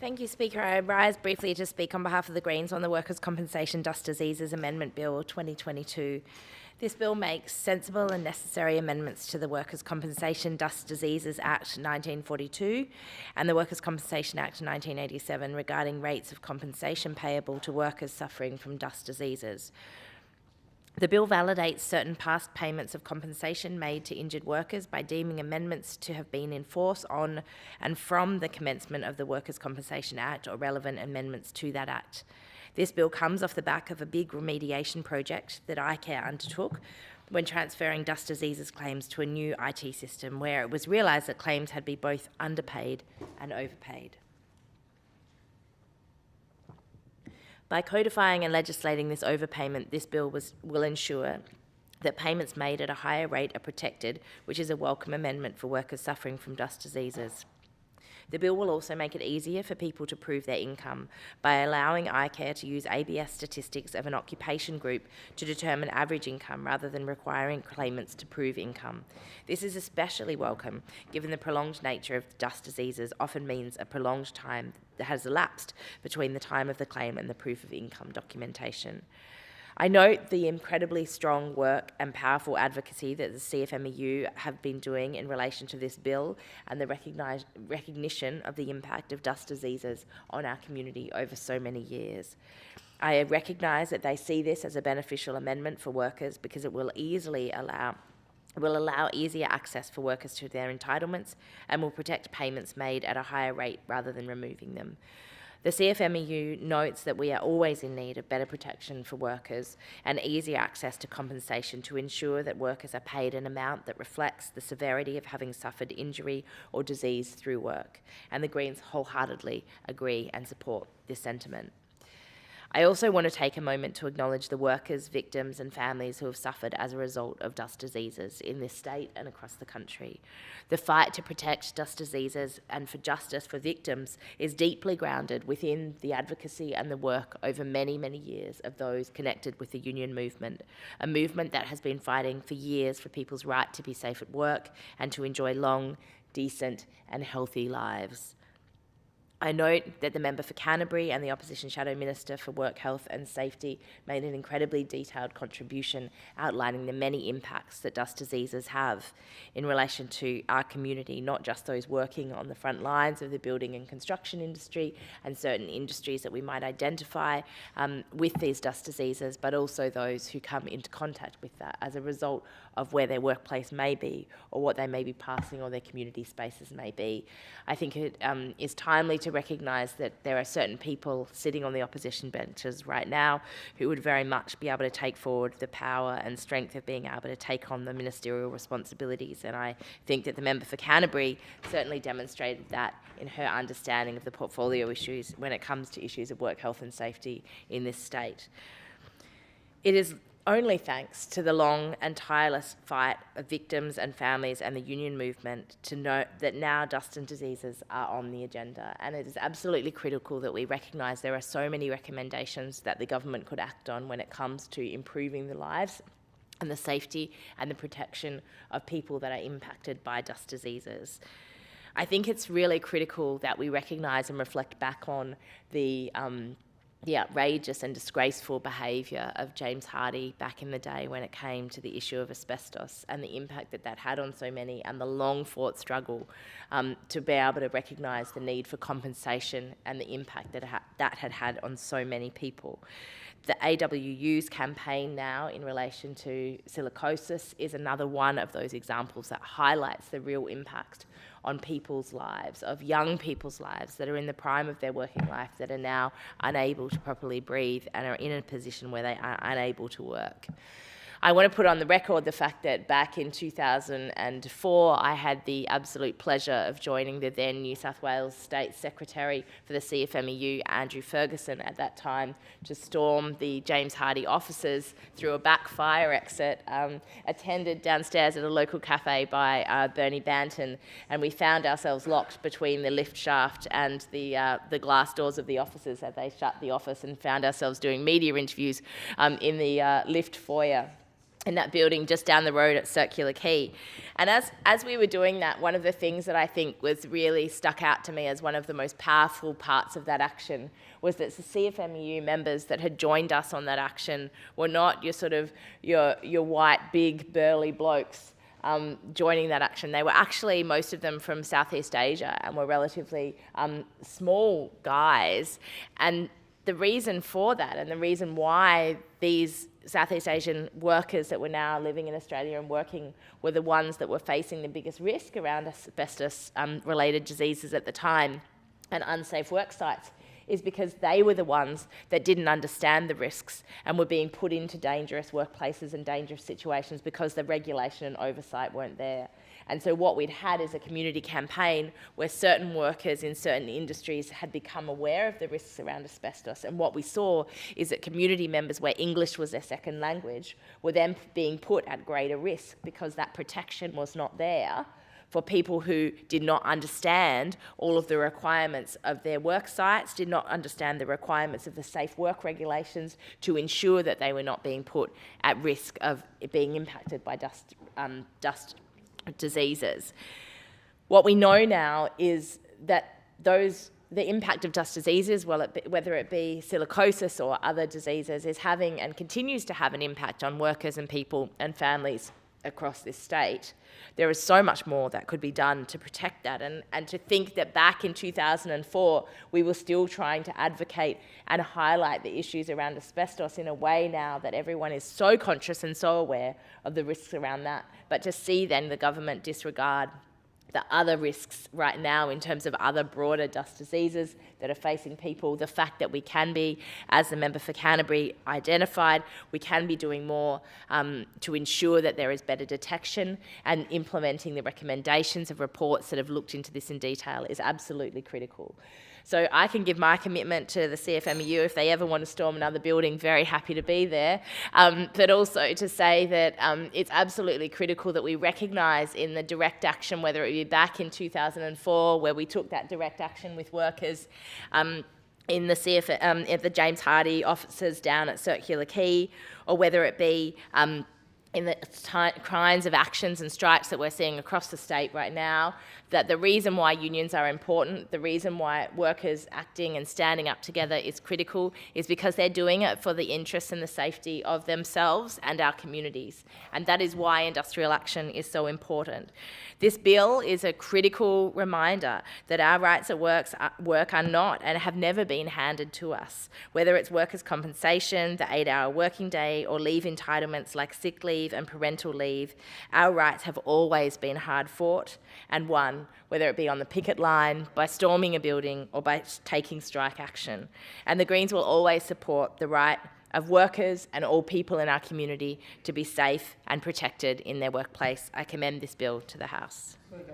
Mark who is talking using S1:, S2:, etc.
S1: Thank you, Speaker. I rise briefly to speak on behalf of the Greens on the Workers' Compensation Dust Diseases Amendment Bill 2022. This bill makes sensible and necessary amendments to the Workers' Compensation Dust Diseases Act 1942 and the Workers' Compensation Act 1987 regarding rates of compensation payable to workers suffering from dust diseases. The bill validates certain past payments of compensation made to injured workers by deeming amendments to have been in force on and from the commencement of the Workers' Compensation Act or relevant amendments to that Act. This bill comes off the back of a big remediation project that iCare undertook when transferring dust diseases claims to a new IT system, where it was realised that claims had been both underpaid and overpaid. By codifying and legislating this overpayment, this bill will ensure that payments made at a higher rate are protected, which is a welcome amendment for workers suffering from dust diseases. The bill will also make it easier for people to prove their income by allowing iCare to use ABS statistics of an occupation group to determine average income rather than requiring claimants to prove income. This is especially welcome given the prolonged nature of dust diseases often means a prolonged time that has elapsed between the time of the claim and the proof of income documentation. I note the incredibly strong work and powerful advocacy that the CFMEU have been doing in relation to this bill and the recognition of the impact of dust diseases on our community over so many years. I recognise that they see this as a beneficial amendment for workers because it will allow easier access for workers to their entitlements and will protect payments made at a higher rate rather than removing them. The CFMEU notes that we are always in need of better protection for workers and easier access to compensation to ensure that workers are paid an amount that reflects the severity of having suffered injury or disease through work, and the Greens wholeheartedly agree and support this sentiment. I also want to take a moment to acknowledge the workers, victims and families who have suffered as a result of dust diseases in this state and across the country. The fight to protect dust diseases and for justice for victims is deeply grounded within the advocacy and the work over many, many years of those connected with the union movement, a movement that has been fighting for years for people's right to be safe at work and to enjoy long, decent and healthy lives. I note that the member for Canterbury and the Opposition Shadow Minister for Work, Health and Safety made an incredibly detailed contribution outlining the many impacts that dust diseases have in relation to our community, not just those working on the front lines of the building and construction industry and certain industries that we might identify with these dust diseases, but also those who come into contact with that as a result of where their workplace may be or what they may be passing or their community spaces may be. I think it is timely to recognise that there are certain people sitting on the opposition benches right now who would very much be able to take forward the power and strength of being able to take on the ministerial responsibilities, and I think that the member for Canterbury certainly demonstrated that in her understanding of the portfolio issues when it comes to issues of work, health and safety in this state. It is only thanks to the long and tireless fight of victims and families and the union movement to note that now dust and diseases are on the agenda, and it is absolutely critical that we recognise there are so many recommendations that the government could act on when it comes to improving the lives and the safety and the protection of people that are impacted by dust diseases. I think it's really critical that we recognise and reflect back on the outrageous and disgraceful behaviour of James Hardie back in the day when it came to the issue of asbestos and the impact that that had on so many, and the long-fought struggle to be able to recognise the need for compensation and the impact that that had had on so many people. The AWU's campaign now in relation to silicosis is another one of those examples that highlights the real impact on people's lives, of young people's lives that are in the prime of their working life that are now unable to properly breathe and are in a position where they are unable to work. I want to put on the record the fact that back in 2004, I had the absolute pleasure of joining the then New South Wales State Secretary for the CFMEU, Andrew Ferguson, at that time, to storm the James Hardie offices through a back fire exit, attended downstairs at a local cafe by Bernie Banton, and we found ourselves locked between the lift shaft and the glass doors of the offices as they shut the office, and found ourselves doing media interviews in the lift foyer. in that building just down the road at Circular Quay. And as we were doing that, one of the things that I think was really stuck out to me as one of the most powerful parts of that action was that the CFMEU members that had joined us on that action were not your white, big, burly blokes joining that action. They were actually, most of them, from Southeast Asia and were relatively small guys. And the reason for that, and the reason why these Southeast Asian workers that were now living in Australia and working were the ones that were facing the biggest risk around asbestos-related diseases at the time and unsafe work sites, is because they were the ones that didn't understand the risks and were being put into dangerous workplaces and dangerous situations because the regulation and oversight weren't there. And so what we'd had is a community campaign where certain workers in certain industries had become aware of the risks around asbestos. And what we saw is that community members where English was their second language were then being put at greater risk because that protection was not there for people who did not understand all of the requirements of their work sites, did not understand the requirements of the safe work regulations to ensure that they were not being put at risk of being impacted by dust diseases. What we know now is that the impact of dust diseases, whether it be silicosis or other diseases, is having and continues to have an impact on workers and people and families across this state. There is so much more that could be done to protect that, and to think that back in 2004 we were still trying to advocate and highlight the issues around asbestos in a way now that everyone is so conscious and so aware of the risks around that, but to see then the government disregard the other risks right now in terms of other broader dust diseases that are facing people, the fact that we can be, as the member for Canterbury identified, we can be doing more to ensure that there is better detection, and implementing the recommendations of reports that have looked into this in detail is absolutely critical. So I can give my commitment to the CFMEU if they ever want to storm another building, very happy to be there. But also to say that it's absolutely critical that we recognise in the direct action, whether it be back in 2004 where we took that direct action with workers in the at the James Hardie offices down at Circular Quay, or whether it be in the kinds of actions and strikes that we're seeing across the state right now, that the reason why unions are important, the reason why workers acting and standing up together is critical, is because they're doing it for the interests and the safety of themselves and our communities. And that is why industrial action is so important. This bill is a critical reminder that our rights at work are not and have never been handed to us. Whether it's workers' compensation, the 8-hour working day, or leave entitlements like sick leave and parental leave, our rights have always been hard fought and won, whether it be on the picket line, by storming a building, or by taking strike action. And the Greens will always support the right of workers and all people in our community to be safe and protected in their workplace. I commend this bill to the House.
S2: Okay.